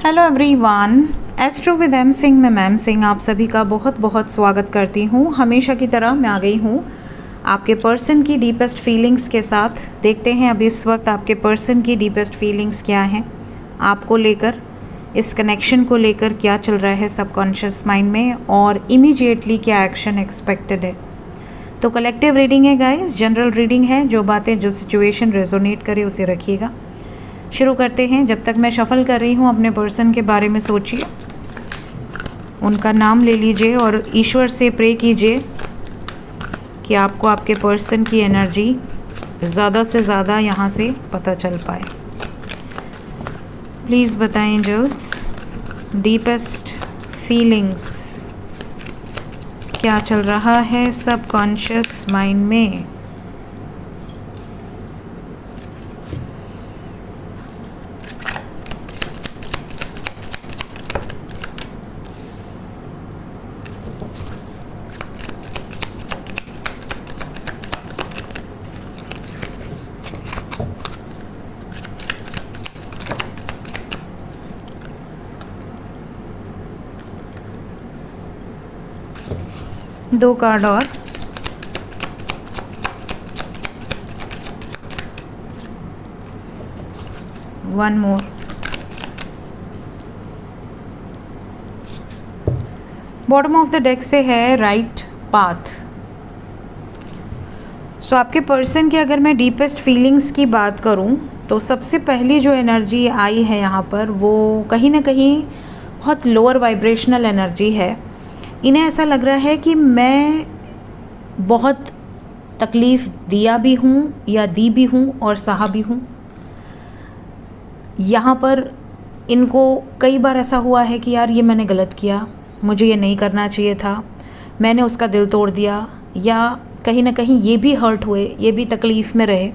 Hello everyone, astro with M Singh में ma'am Singh आप सभी का बहुत बहुत स्वागत करती हूँ। हमेशा की तरह मैं आ गई हूँ आपके पर्सन की डीपेस्ट फीलिंग्स के साथ। देखते हैं अब इस वक्त आपके पर्सन की डीपेस्ट फीलिंग्स क्या हैं, आपको लेकर, इस कनेक्शन को लेकर क्या चल रहा है सबकॉन्शियस माइंड में और इमीडिएटली क्या एक्शन एक्सपेक्टेड है। तो कलेक्टिव रीडिंग है गाइस, जनरल रीडिंग है। जो बातें जो सिचुएशन रेजोनेट करे उसे रखिएगा। शुरू करते हैं। जब तक मैं शफल कर रही हूँ अपने पर्सन के बारे में सोचिए, उनका नाम ले लीजिए और ईश्वर से प्रे कीजिए कि आपको आपके पर्सन की एनर्जी ज़्यादा से ज़्यादा यहाँ से पता चल पाए। प्लीज़ बताएं एंजल्स, डीपेस्ट फीलिंग्स क्या चल रहा है सबकॉन्शियस माइंड में। दो कार्ड और, one more. Bottom of the deck से है राइट पाथ। सो आपके पर्सन की अगर मैं डीपेस्ट फीलिंग्स की बात करूं तो सबसे पहली जो एनर्जी आई है यहाँ पर वो कहीं ना कहीं बहुत लोअर वाइब्रेशनल एनर्जी है। इन्हें ऐसा लग रहा है कि मैं बहुत तकलीफ़ दिया भी हूँ या दी भी हूँ और सहा भी हूँ। यहाँ पर इनको कई बार ऐसा हुआ है कि यार ये मैंने गलत किया, मुझे ये नहीं करना चाहिए था, मैंने उसका दिल तोड़ दिया, या कहीं ना कहीं ये भी हर्ट हुए, ये भी तकलीफ़ में रहे,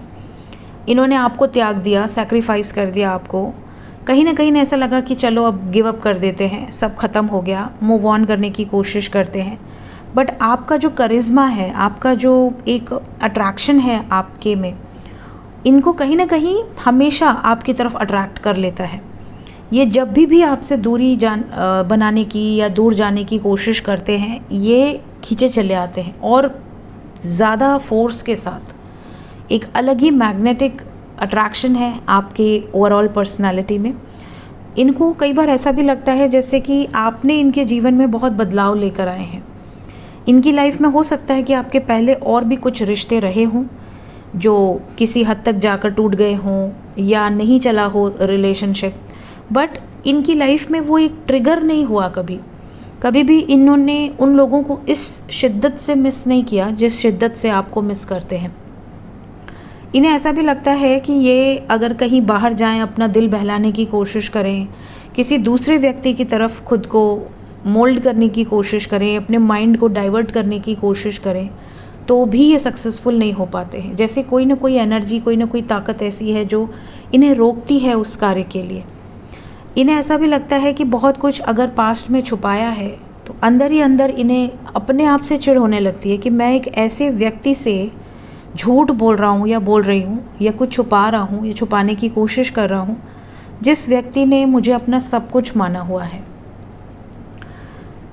इन्होंने आपको त्याग दिया, सैक्रिफाइस कर दिया आपको। कहीं ना कहीं ऐसा लगा कि चलो अब गिव अप कर देते हैं, सब ख़त्म हो गया, मूव ऑन करने की कोशिश करते हैं। बट आपका जो करिश्मा है, आपका जो एक अट्रैक्शन है आपके में, इनको कहीं ना कहीं हमेशा आपकी तरफ अट्रैक्ट कर लेता है। ये जब भी आपसे दूरी बनाने की या दूर जाने की कोशिश करते हैं, ये खींचे चले आते हैं और ज़्यादा फोर्स के साथ। एक अलग ही मैग्नेटिक अट्रैक्शन है आपके ओवरऑल पर्सनालिटी में। इनको कई बार ऐसा भी लगता है जैसे कि आपने इनके जीवन में बहुत बदलाव लेकर आए हैं। इनकी लाइफ में हो सकता है कि आपके पहले और भी कुछ रिश्ते रहे हों जो किसी हद तक जाकर टूट गए हों या नहीं चला हो रिलेशनशिप, बट इनकी लाइफ में वो एक ट्रिगर नहीं हुआ कभी। कभी भी इन्होंने उन लोगों को इस शिद्दत से मिस नहीं किया जिस शिद्दत से आपको मिस करते हैं। इन्हें ऐसा भी लगता है कि ये अगर कहीं बाहर जाएं, अपना दिल बहलाने की कोशिश करें, किसी दूसरे व्यक्ति की तरफ खुद को मोल्ड करने की कोशिश करें, अपने माइंड को डाइवर्ट करने की कोशिश करें, तो भी ये सक्सेसफुल नहीं हो पाते हैं। जैसे कोई ना कोई एनर्जी, कोई ना कोई ताकत ऐसी है जो इन्हें रोकती है उस कार्य के लिए। इन्हें ऐसा भी लगता है कि बहुत कुछ अगर पास्ट में छुपाया है तो अंदर ही अंदर इन्हें अपने आप से चिढ़ होने लगती है कि मैं एक ऐसे व्यक्ति से झूठ बोल रहा हूँ या बोल रही हूँ या कुछ छुपा रहा हूँ या छुपाने की कोशिश कर रहा हूँ, जिस व्यक्ति ने मुझे अपना सब कुछ माना हुआ है।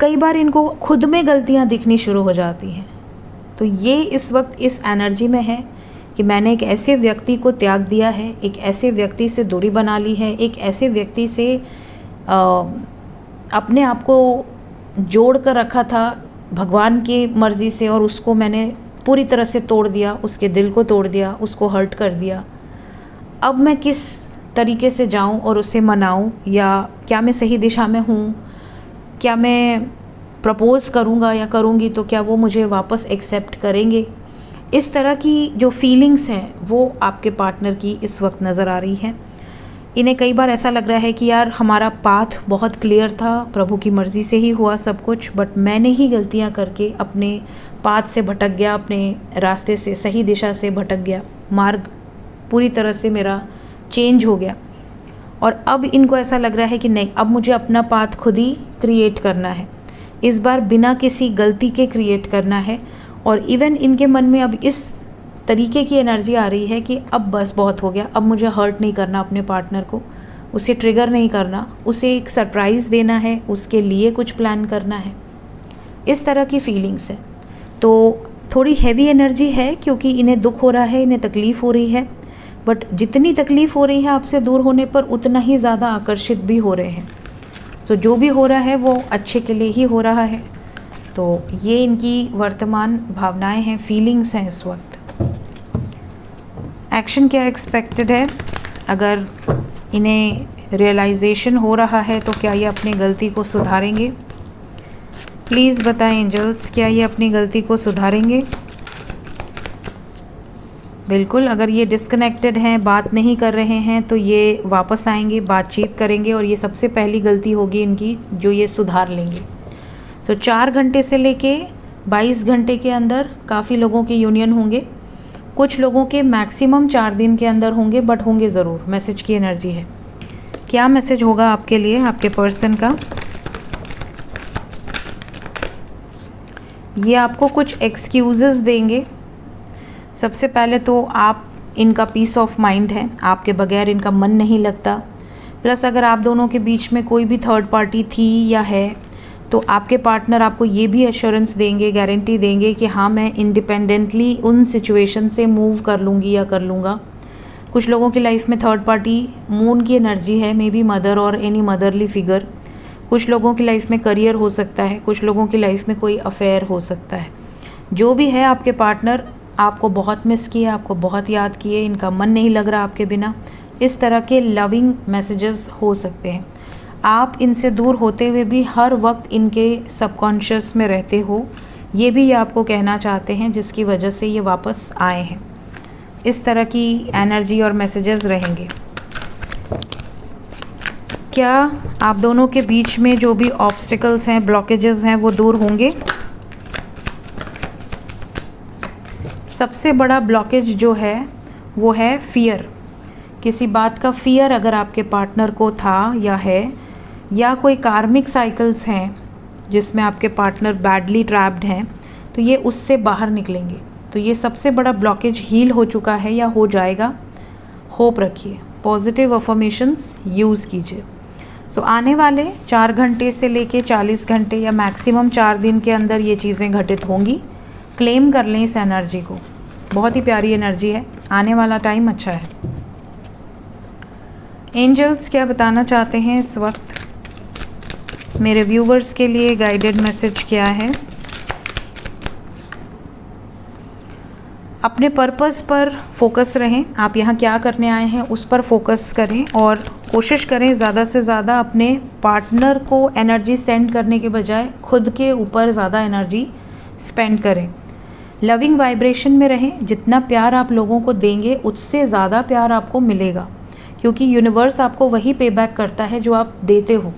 कई बार इनको खुद में गलतियाँ दिखनी शुरू हो जाती हैं। तो ये इस वक्त इस एनर्जी में है कि मैंने एक ऐसे व्यक्ति को त्याग दिया है, एक ऐसे व्यक्ति से दूरी बना ली है, एक ऐसे व्यक्ति से अपने आप को जोड़ कर रखा था भगवान की मर्ज़ी से, और उसको मैंने पूरी तरह से तोड़ दिया, उसके दिल को तोड़ दिया, उसको हर्ट कर दिया। अब मैं किस तरीके से जाऊं और उसे मनाऊं, या क्या मैं सही दिशा में हूं, क्या मैं प्रपोज़ करूंगा या करूंगी तो क्या वो मुझे वापस एक्सेप्ट करेंगे। इस तरह की जो फीलिंग्स हैं वो आपके पार्टनर की इस वक्त नज़र आ रही हैं। इन्हें कई बार ऐसा लग रहा है कि यार हमारा पाथ बहुत क्लियर था, प्रभु की मर्ज़ी से ही हुआ सब कुछ, बट मैंने ही गलतियां करके अपने पाथ से भटक गया, अपने रास्ते से, सही दिशा से भटक गया, मार्ग पूरी तरह से मेरा चेंज हो गया। और अब इनको ऐसा लग रहा है कि नहीं, अब मुझे अपना पाथ खुद ही क्रिएट करना है, इस बार बिना किसी गलती के क्रिएट करना है। और इवन इनके मन में अब इस तरीके की एनर्जी आ रही है कि अब बस बहुत हो गया, अब मुझे हर्ट नहीं करना अपने पार्टनर को, उसे ट्रिगर नहीं करना, उसे एक सरप्राइज़ देना है, उसके लिए कुछ प्लान करना है, इस तरह की फीलिंग्स है। तो थोड़ी हैवी एनर्जी है क्योंकि इन्हें दुख हो रहा है, इन्हें तकलीफ़ हो रही है, बट जितनी तकलीफ़ हो रही है आपसे दूर होने पर उतना ही ज़्यादा आकर्षित भी हो रहे हैं। तो जो भी हो रहा है वो अच्छे के लिए ही हो रहा है। तो ये इनकी वर्तमान भावनाएं हैं, फीलिंग्स हैं इस वक्त। एक्शन क्या एक्सपेक्टेड है? अगर इन्हें रियलाइजेशन हो रहा है तो क्या ये अपनी गलती को सुधारेंगे? प्लीज़ बताएं एंजल्स, क्या ये अपनी गलती को सुधारेंगे? बिल्कुल, अगर ये डिस्कनेक्टेड हैं, बात नहीं कर रहे हैं, तो ये वापस आएंगे, बातचीत करेंगे और ये सबसे पहली गलती होगी इनकी जो ये सुधार लेंगे। तो 4 घंटे से लेके 22 घंटे के अंदर काफ़ी लोगों के यूनियन होंगे, कुछ लोगों के मैक्सिमम 4 दिन के अंदर होंगे, बट होंगे ज़रूर। मैसेज की एनर्जी है। क्या मैसेज होगा आपके लिए, आपके पर्सन का? ये आपको कुछ एक्सक्यूज़ेस देंगे। सबसे पहले तो आप इनका पीस ऑफ माइंड है, आपके बगैर इनका मन नहीं लगता। प्लस अगर आप दोनों के बीच में कोई भी थर्ड पार्टी थी या है तो आपके पार्टनर आपको ये भी एश्योरेंस देंगे, गारंटी देंगे कि हाँ मैं इंडिपेंडेंटली उन सिचुएशन से मूव कर लूँगी या कर लूँगा। कुछ लोगों की लाइफ में थर्ड पार्टी मून की एनर्जी है, मे बी मदर और एनी मदरली फिगर। कुछ लोगों की लाइफ में करियर हो सकता है, कुछ लोगों की लाइफ में कोई अफेयर हो सकता है। जो भी है, आपके पार्टनर आपको बहुत मिस किए, आपको बहुत याद किए, इनका मन नहीं लग रहा आपके बिना, इस तरह के लविंग मैसेजेस हो सकते हैं। आप इनसे दूर होते हुए भी हर वक्त इनके सबकॉन्शियस में रहते हो, ये भी ये आपको कहना चाहते हैं, जिसकी वजह से ये वापस आए हैं। इस तरह की एनर्जी और मैसेजेस रहेंगे। क्या आप दोनों के बीच में जो भी ऑब्स्टिकल्स हैं, ब्लॉकेजेस हैं, वो दूर होंगे? सबसे बड़ा ब्लॉकेज जो है वो है फियर। किसी बात का फियर अगर आपके पार्टनर को था या है, या कोई कार्मिक साइकिल्स हैं जिसमें आपके पार्टनर बैडली ट्रैप्ड हैं, तो ये उससे बाहर निकलेंगे। तो ये सबसे बड़ा ब्लॉकेज हील हो चुका है या हो जाएगा। होप रखिए, पॉजिटिव अफर्मेशंस यूज़ कीजिए। सो आने वाले 4 घंटे से लेके 40 घंटे या मैक्सिमम 4 दिन के अंदर ये चीज़ें घटित होंगी। क्लेम कर लें इस एनर्जी को, बहुत ही प्यारी एनर्जी है। आने वाला टाइम अच्छा है। एंजल्स क्या बताना चाहते हैं इस वक्त मेरे व्यूवर्स के लिए? गाइडेड मैसेज क्या है? अपने पर्पस पर फोकस रहें। आप यहाँ क्या करने आए हैं उस पर फोकस करें और कोशिश करें ज़्यादा से ज़्यादा अपने पार्टनर को एनर्जी सेंड करने के बजाय खुद के ऊपर ज़्यादा एनर्जी स्पेंड करें। लविंग वाइब्रेशन में रहें। जितना प्यार आप लोगों को देंगे उससे ज़्यादा प्यार आपको मिलेगा, क्योंकि यूनिवर्स आपको वही पे बैक करता है जो आप देते हो।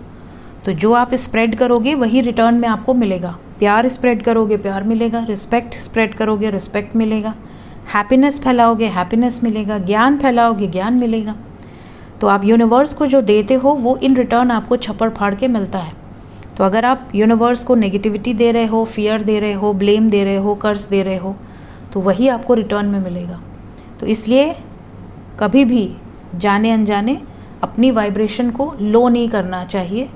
तो जो आप स्प्रेड करोगे वही रिटर्न में आपको मिलेगा। प्यार स्प्रेड करोगे, प्यार मिलेगा। रिस्पेक्ट स्प्रेड करोगे, रिस्पेक्ट मिलेगा। हैप्पीनेस फैलाओगे, हैप्पीनेस मिलेगा। ज्ञान फैलाओगे, ज्ञान मिलेगा। तो आप यूनिवर्स को जो देते हो वो इन रिटर्न आपको छप्पड़ फाड़ के मिलता है। तो अगर आप यूनिवर्स को नेगेटिविटी दे रहे हो, फियर दे रहे हो, ब्लेम दे रहे हो, कर्ज दे रहे हो, तो वही आपको रिटर्न में मिलेगा। तो इसलिए कभी भी जाने अनजाने अपनी वाइब्रेशन को लो नहीं करना चाहिए।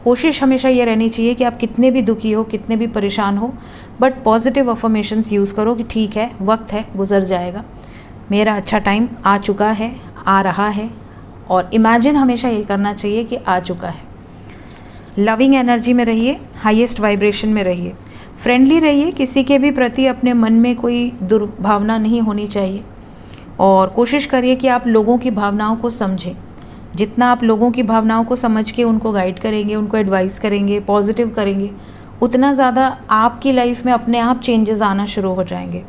कोशिश हमेशा ये रहनी चाहिए कि आप कितने भी दुखी हो, कितने भी परेशान हो, बट पॉजिटिव अफर्मेशंस यूज़ करो कि ठीक है, वक्त है, गुजर जाएगा, मेरा अच्छा टाइम आ चुका है, आ रहा है। और इमेजिन हमेशा ये करना चाहिए कि आ चुका है। लविंग एनर्जी में रहिए, हाईएस्ट वाइब्रेशन में रहिए, फ्रेंडली रहिए। किसी के भी प्रति अपने मन में कोई दुर्भावना नहीं होनी चाहिए। और कोशिश करिए कि आप लोगों की भावनाओं को समझें। जितना आप लोगों की भावनाओं को समझ के उनको गाइड करेंगे, उनको एडवाइस करेंगे, पॉजिटिव करेंगे, उतना ज़्यादा आपकी लाइफ में अपने आप चेंजेस आना शुरू हो जाएंगे।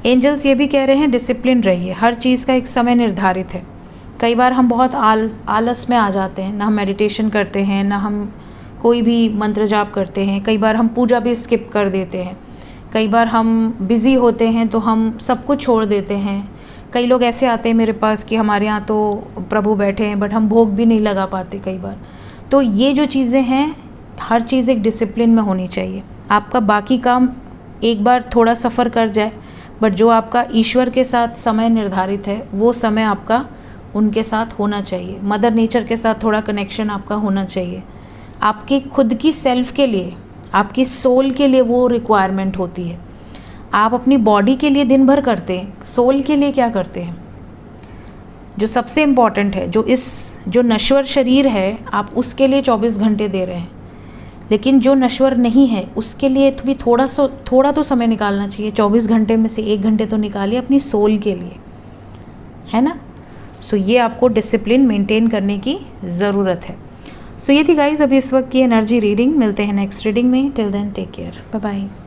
एंजल्स ये भी कह रहे हैं डिसिप्लिन रहिए। हर चीज़ का एक समय निर्धारित है। कई बार हम बहुत आलस में आ जाते हैं, ना हम मेडिटेशन करते हैं, ना हम कोई भी मंत्र जाप करते हैं। कई बार हम पूजा भी स्किप कर देते हैं। कई बार हम बिज़ी होते हैं तो हम सब कुछ छोड़ देते हैं। कई लोग ऐसे आते हैं मेरे पास कि हमारे यहाँ तो प्रभु बैठे हैं, बट हम भोग भी नहीं लगा पाते कई बार। तो ये जो चीज़ें हैं, हर चीज़ एक डिसिप्लिन में होनी चाहिए। आपका बाकी काम एक बार थोड़ा सफ़र कर जाए, बट जो आपका ईश्वर के साथ समय निर्धारित है वो समय आपका उनके साथ होना चाहिए। मदर नेचर के साथ थोड़ा कनेक्शन आपका होना चाहिए। आपकी खुद की सेल्फ के लिए, आपकी सोल के लिए वो रिक्वायरमेंट होती है। आप अपनी बॉडी के लिए दिन भर करते हैं, सोल के लिए क्या करते हैं? जो सबसे इम्पॉर्टेंट है, जो नश्वर शरीर है, आप उसके लिए 24 घंटे दे रहे हैं, लेकिन जो नश्वर नहीं है उसके लिए भी थोड़ा तो समय निकालना चाहिए। 24 घंटे में से 1 घंटे तो निकालिए अपनी सोल के लिए, है ना। सो ये आपको डिसिप्लिन मेंटेन करने की ज़रूरत है। सो ये थी गाइज़ अभी इस वक्त की एनर्जी रीडिंग। मिलते हैं नेक्स्ट रीडिंग में। Till then take care, bye bye.